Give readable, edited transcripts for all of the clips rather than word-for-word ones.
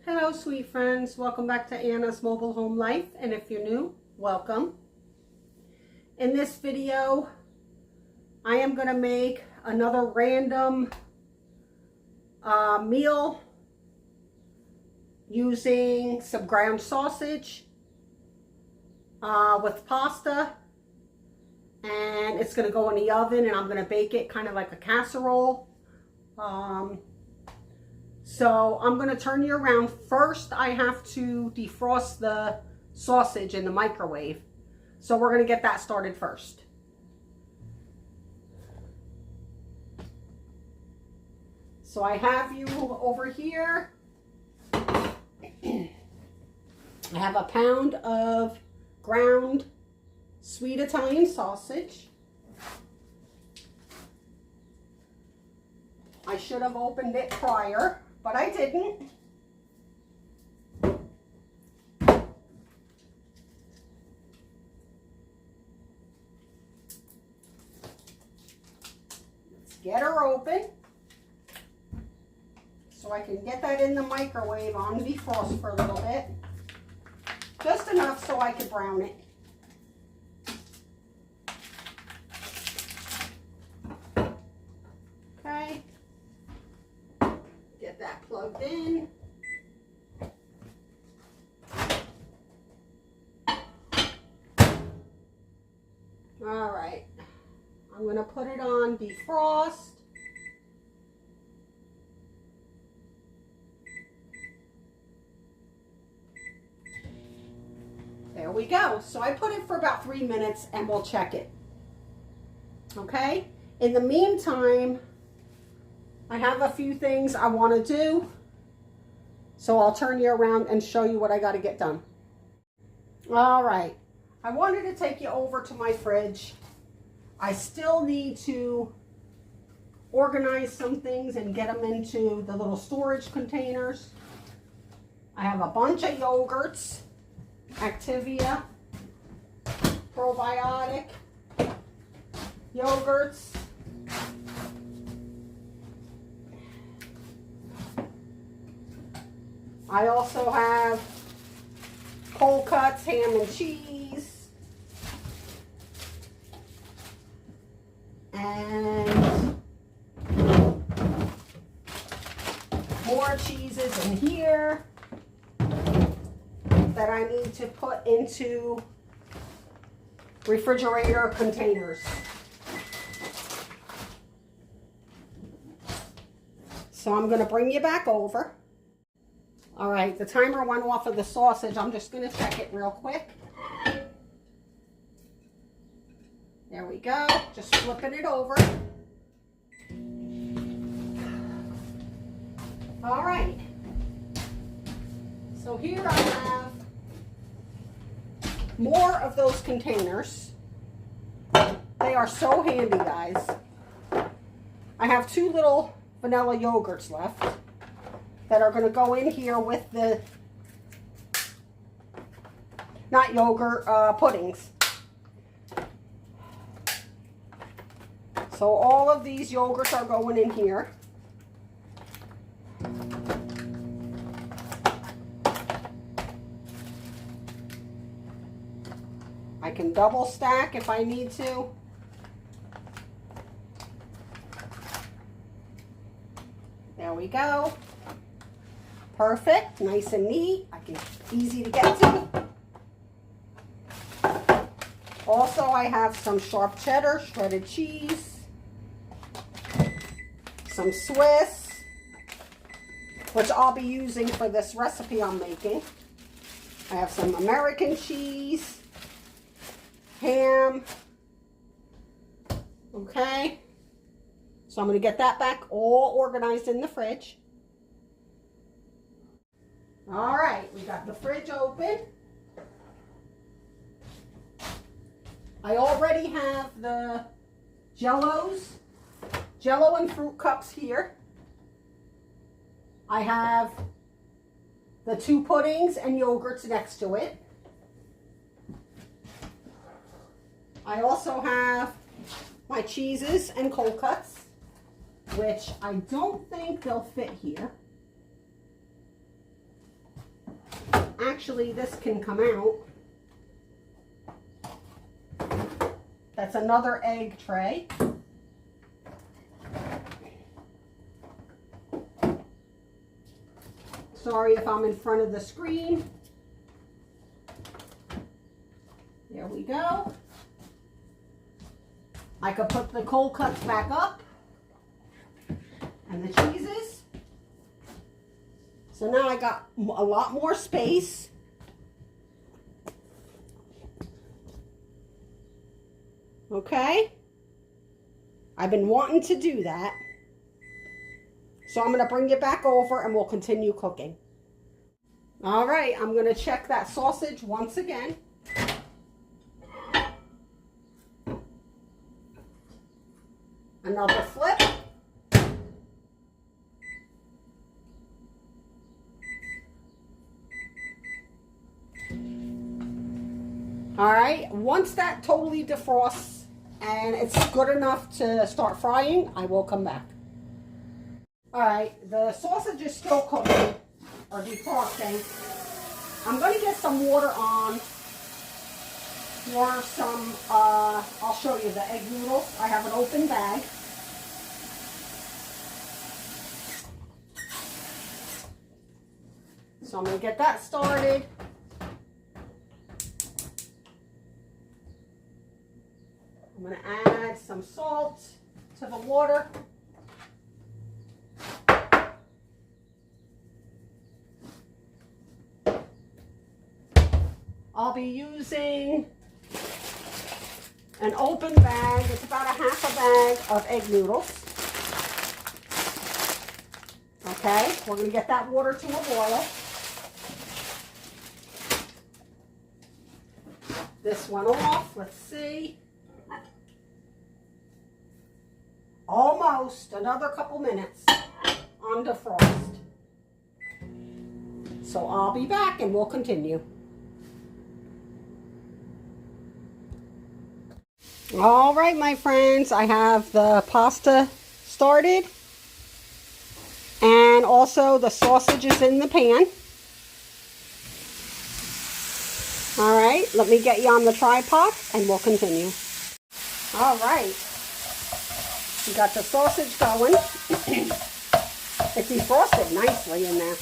Hello sweet friends, welcome back to Anna's Mobile Home Life, and if you're new, welcome. In this video, I am going to make another random meal using some ground sausage with pasta, and it's going to go in the oven and I'm going to bake it kind of like a casserole. So I'm going to turn you around. First, I have to defrost the sausage in the microwave. So we're going to get that started first. So I have you over here. I have a pound of ground sweet Italian sausage. I should have opened it prior, but I didn't. Let's get her open so I can get that in the microwave on defrost for a little bit. Just enough so I can brown it. Okay. Get that plugged in. All right, I'm going to put it on defrost. There we go. So I put it for about 3 minutes and we'll check it. Okay. In the meantime, I have a few things I want to do. So I'll turn you around and show you what I got to get done. All right. I wanted to take you over to my fridge. I still need to organize some things and get them into the little storage containers. I have a bunch of yogurts. Activia, probiotic, yogurts. I also have cold cuts, ham and cheese, and more cheeses in here that I need to put into refrigerator containers. So I'm going to bring you back over. All right, the timer went off of the sausage. I'm just going to check it real quick. There we go. Just flipping it over. All right. So here I have more of those containers. They are so handy, guys. I have 2 little vanilla yogurts left that are going to go in here with the, not yogurt, puddings. So all of these yogurts are going in here. I can double stack if I need to. There we go. Perfect, nice and neat. Easy to get to. Also, I have some sharp cheddar, shredded cheese, some Swiss, which I'll be using for this recipe I'm making. I have some American cheese, ham. Okay, so I'm going to get that back all organized in the fridge. All right, we got the fridge open. I already have the Jello and fruit cups here. I have the 2 puddings and yogurts next to it. I also have my cheeses and cold cuts, which I don't think they'll fit here. actually, this can come out. That's another egg tray. Sorry if I'm in front of the screen. There we go. I could put the cold cuts back up and the cheeses. So now I got a lot more space. Okay. I've been wanting to do that. So I'm going to bring it back over and we'll continue cooking. All right, I'm going to check that sausage once again. Another flip. All right, once that totally defrosts and it's good enough to start frying, I will come back. All right, the sausage is still cooking or defrosting. I'm going to get some water on for some, I'll show you the egg noodles. I have an open bag. So I'm going to get that started. I'm going to add some salt to the water. I'll be using an open bag. It's about a half a bag of egg noodles. Okay, we're going to get that water to a boil. This one off, let's see. Almost another couple minutes on defrost. So I'll be back and we'll continue. All right, my friends, I have the pasta started and also the sausage is in the pan. All right, let me get you on the tripod and we'll continue. All right, we got the sausage going. It's defrosted nicely in there.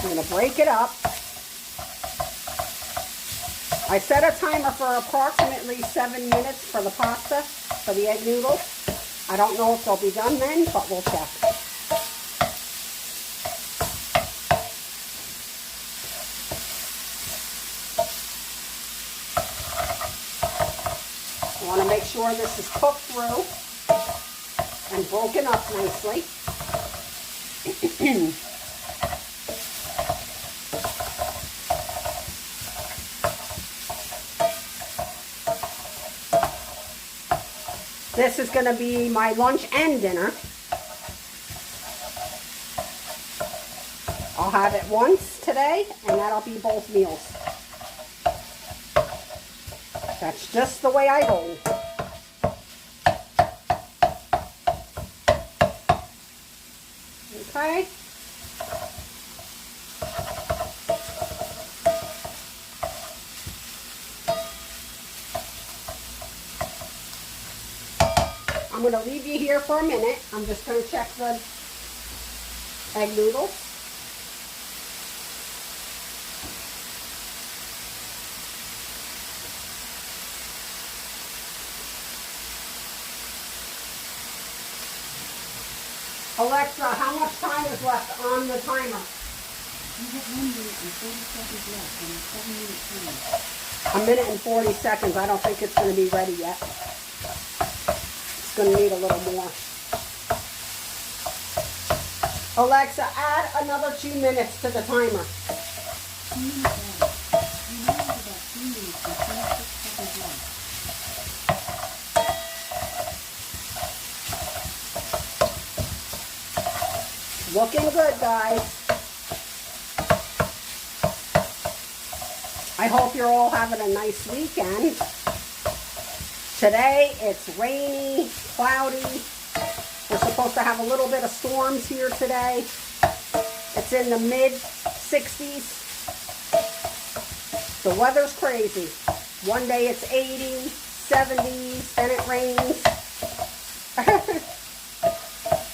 I'm going to break it up. I set a timer for approximately 7 minutes for the pasta, for the egg noodles. I don't know if they'll be done then, but we'll check. I want to make sure this is cooked through and broken up nicely. This is going to be my lunch and dinner. I'll have it once today, and that'll be both meals. That's just the way I roll. Okay. I'm going to leave you here for a minute. I'm just going to check the egg noodles. Alexa, how much time is left on the timer? You have 1 minute and 40 seconds left on a 7-minute timer. 1 minute and 40 seconds. I don't think it's going to be ready yet. It's going to need a little more. Alexa, add another 2 minutes to the timer. 2 minutes left. You now have about 2 minutes and 26 seconds left. Looking good, guys. I hope you're all having a nice weekend. Today, it's rainy, cloudy. We're supposed to to have a little bit of storms here today. It's in the mid 60s. The weather's crazy. One day it's 80s, 70s, then it rains.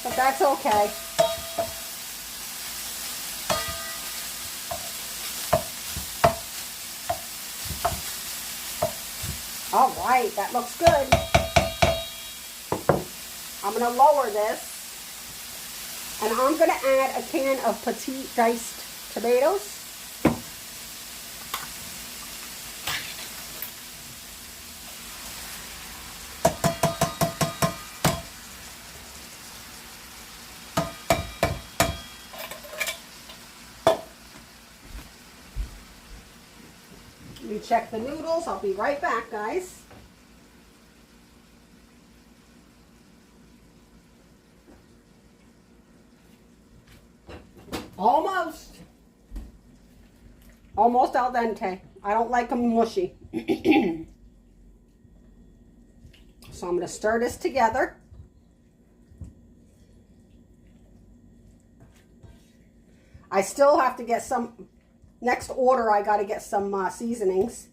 But that's okay. All right, that looks good. I'm going to lower this. And I'm going to add a can of petite diced tomatoes. Let me check the noodles. I'll be right back, guys. Almost. Almost al dente. I don't like them mushy. So I'm going to stir this together. I still have to get some, next order I got to get some seasonings.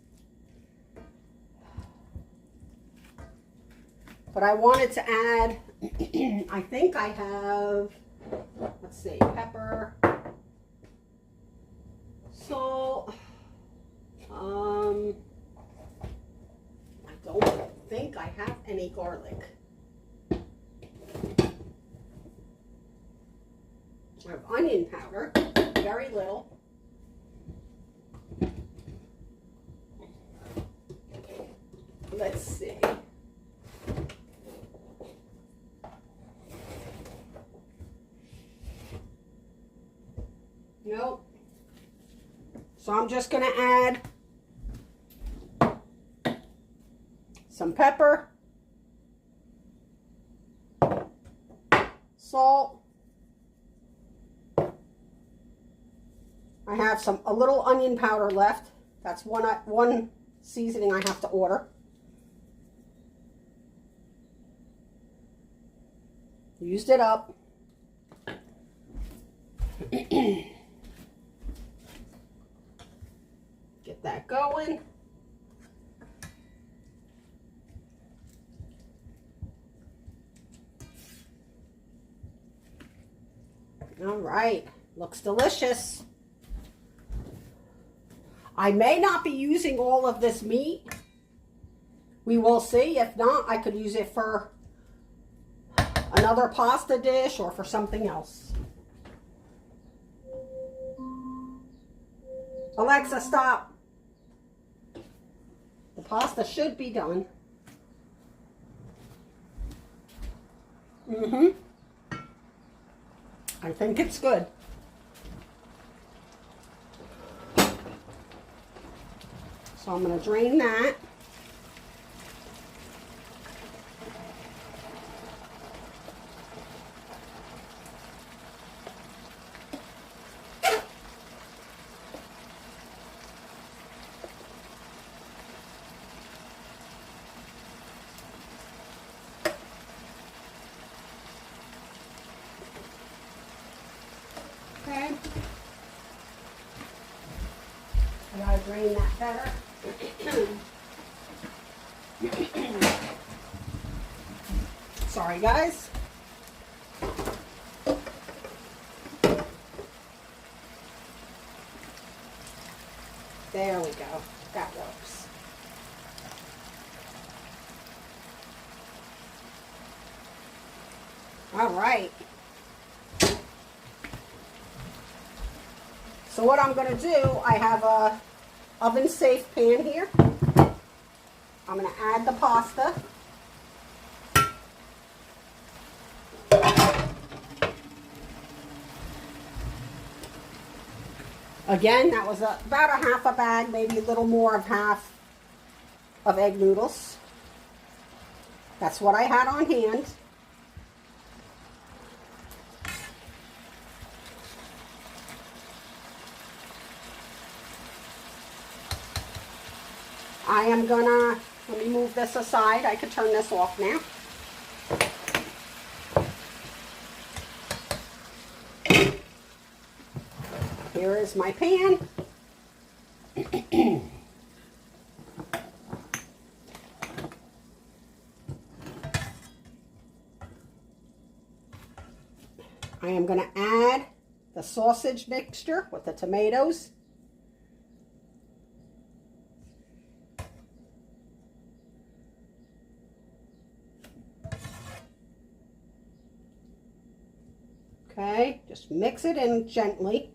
But I wanted to add, I think I have, let's see, pepper, salt, I don't think I have any garlic. I have onion powder, very little. Let's see. Nope. So I'm just going to add some pepper, salt. I have a little onion powder left. That's one seasoning I have to order. Used it up. Get that going. All right, looks delicious. I may not be using all of this meat. We will see. If not, I could use it for another pasta dish or for something else. Alexa, stop. The pasta should be done. I think it's good. So I'm going to drain that. Okay. I gotta drain that better. Sorry, guys. There we go. That works. All right. So what I'm going to do, I have a oven safe pan here. I'm going to add the pasta. Again, that was about a half a bag, maybe a little more of half of egg noodles. That's what I had on hand. I am gonna, let me move this aside. I could turn this off now. is my pan. I am going to add the sausage mixture with the tomatoes. Okay, just mix it in gently.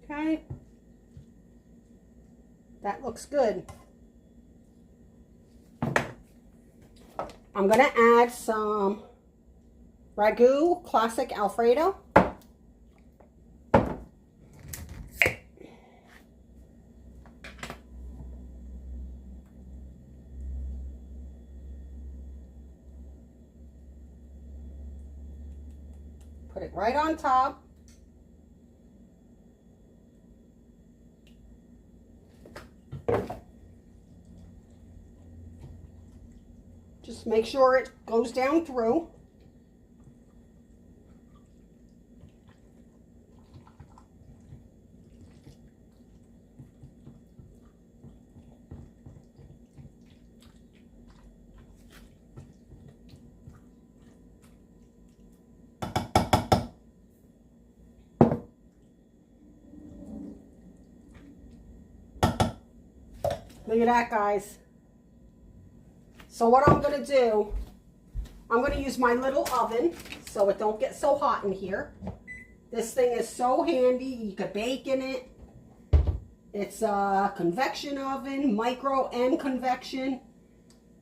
Okay, that looks good. I'm going to add some Ragu Classic Alfredo. Put it right on top. Just make sure it goes down through. Look at that, guys. So what I'm going to do, I'm going to use my little oven so it don't get so hot in here. This thing is so handy. You could bake in it. It's a convection oven, micro and convection,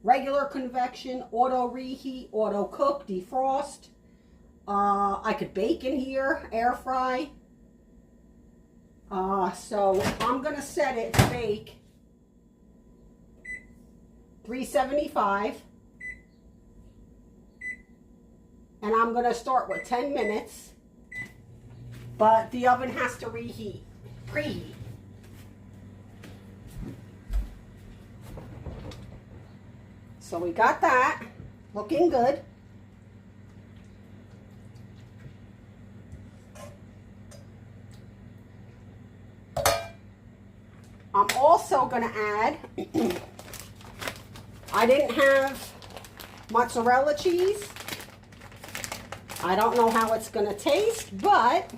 regular convection, auto reheat, auto cook, defrost. I could bake in here, air fry. So I'm going to set it to bake 375, and I'm going to start with 10 minutes, but the oven has to preheat. So we got that looking good. I'm also going to add I didn't have mozzarella cheese. I don't know how it's going to taste, but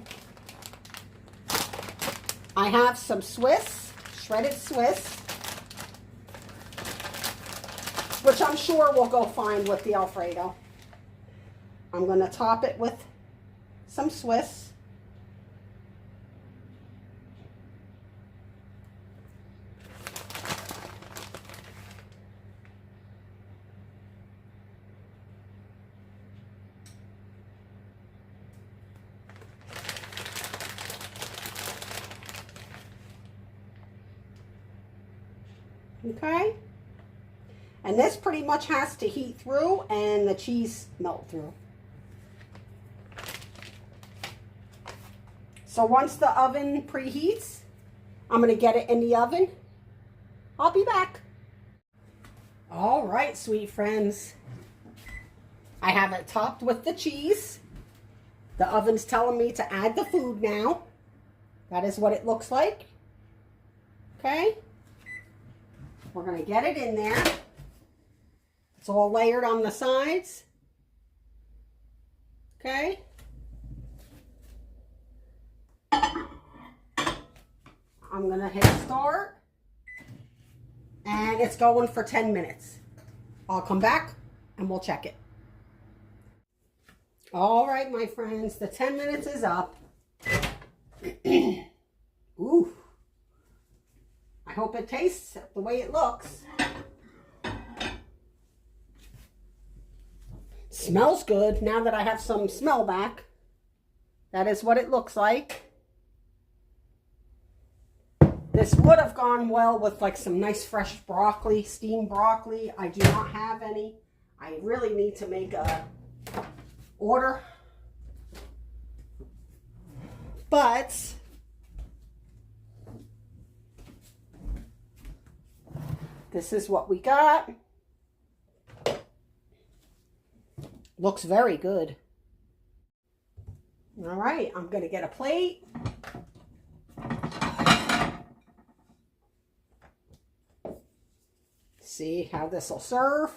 I have some Swiss, shredded Swiss, which I'm sure will go fine with the Alfredo. I'm going to top it with some Swiss. Okay, and this pretty much has to heat through and the cheese melt through. So once the oven preheats, I'm going to get it in the oven. I'll be back. All right, sweet friends. I have it topped with the cheese. The oven's telling me to add the food now. That is what it looks like. Okay. We're going to get it in there. It's all layered on the sides. Okay. I'm going to hit start. And it's going for 10 minutes. I'll come back and we'll check it. All right, my friends, the 10 minutes is up. Ooh. I hope it tastes the way it looks. Smells good now that I have some smell back. That is what it looks like. This would have gone well with like some nice fresh broccoli, steamed broccoli. I do not have any. I really need to make a order. But this is what we got. Looks very good. All right, I'm going to get a plate. See how this will serve.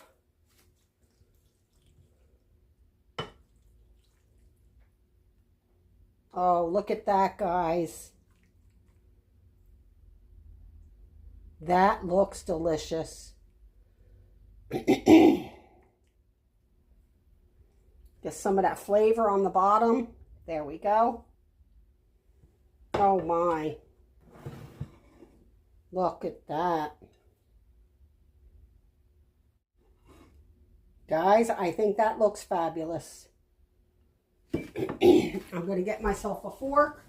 Oh, look at that, guys. That looks delicious. Get some of that flavor on the bottom. There we go. Oh my. Look at that. Guys, I think that looks fabulous. I'm going to get myself a fork.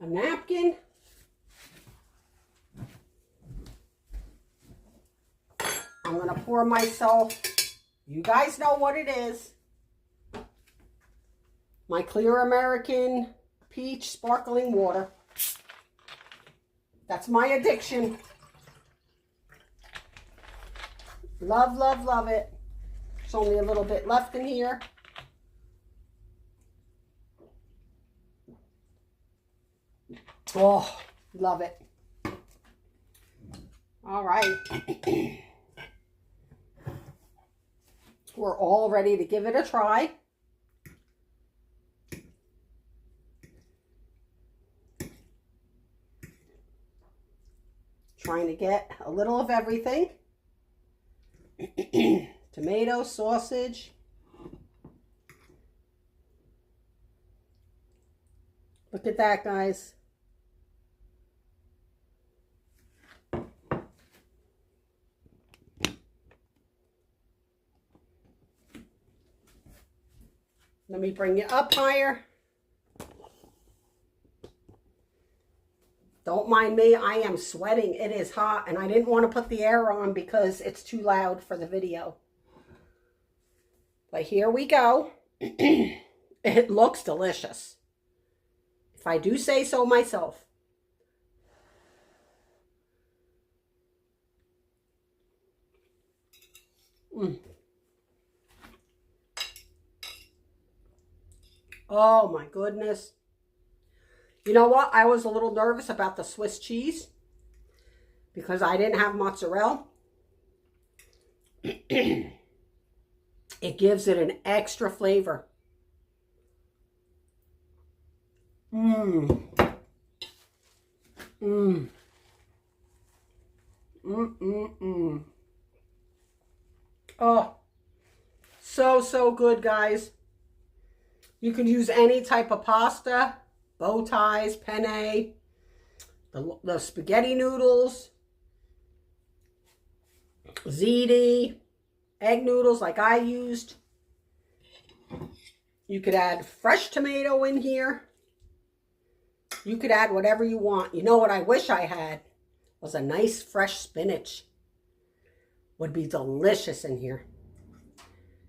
A napkin. I'm going to pour myself, you guys know what it is, my clear American peach sparkling water. That's my addiction. Love, love, love it. There's only a little bit left in here. Oh, love it. All right. We're all ready to give it a try. Trying to get a little of everything. Tomato, sausage. Look at that, guys. Let me bring you up higher. Don't mind me, I am sweating. It is hot, and I didn't want to put the air on because it's too loud for the video. But here we go. It looks delicious, if I do say so myself. Oh my goodness. You know what? I was a little nervous about the Swiss cheese because I didn't have mozzarella. It gives it an extra flavor. Oh, so good, guys. You can use any type of pasta. Bow ties, penne, the spaghetti noodles, ziti, egg noodles like I used. You could add fresh tomato in here. You could add whatever you want. You know what I wish I had was a nice fresh spinach. Would be delicious in here.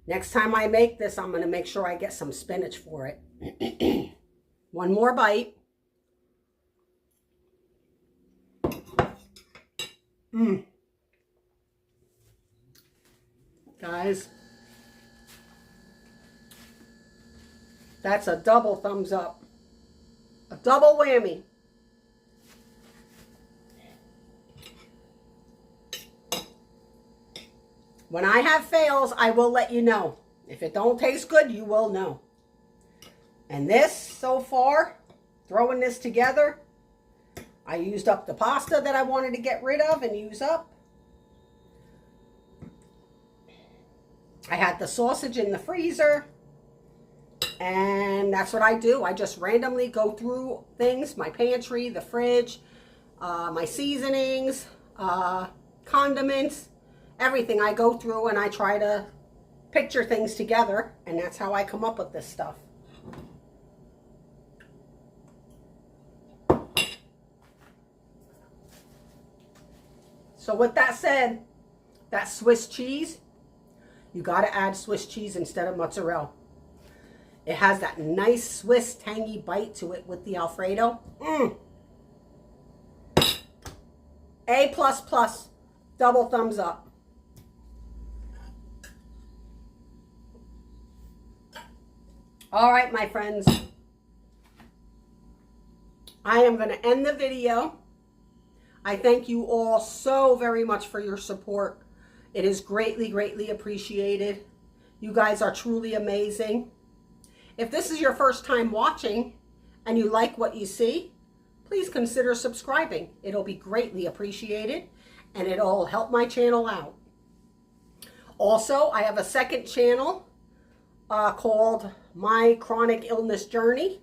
Next time I make this, I'm going to make sure I get some spinach for it. One more bite. Guys, that's a double thumbs up. A double whammy. When I have fails, I will let you know. If it don't taste good, you will know. And this, so far, throwing this together, I used up the pasta that I wanted to get rid of and use up. I had the sausage in the freezer. And that's what I do. I just randomly go through things, my pantry, the fridge, my seasonings, condiments, everything I go through, and I try to picture things together. And that's how I come up with this stuff. So with that said, that Swiss cheese, You got to add Swiss cheese instead of mozzarella. It has that nice Swiss tangy bite to it with the Alfredo. A++. Double thumbs up. All right, my friends. I am going to end the video. I thank you all so very much for your support. It is greatly, greatly appreciated. You guys are truly amazing. If this is your first time watching and you like what you see, please consider subscribing. It'll be greatly appreciated and it'll help my channel out. Also, I have a second channel called My Chronic Illness Journey.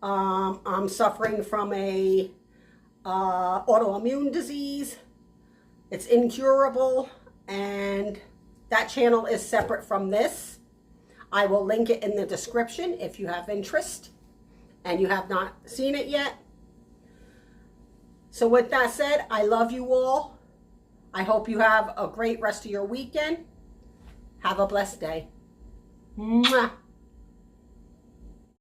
I'm suffering from a autoimmune disease. It's incurable, and that channel is separate from this. I will link it in the description if you have interest and you have not seen it yet. So with that said, I love you all. I hope you have a great rest of your weekend. Have a blessed day. Mwah.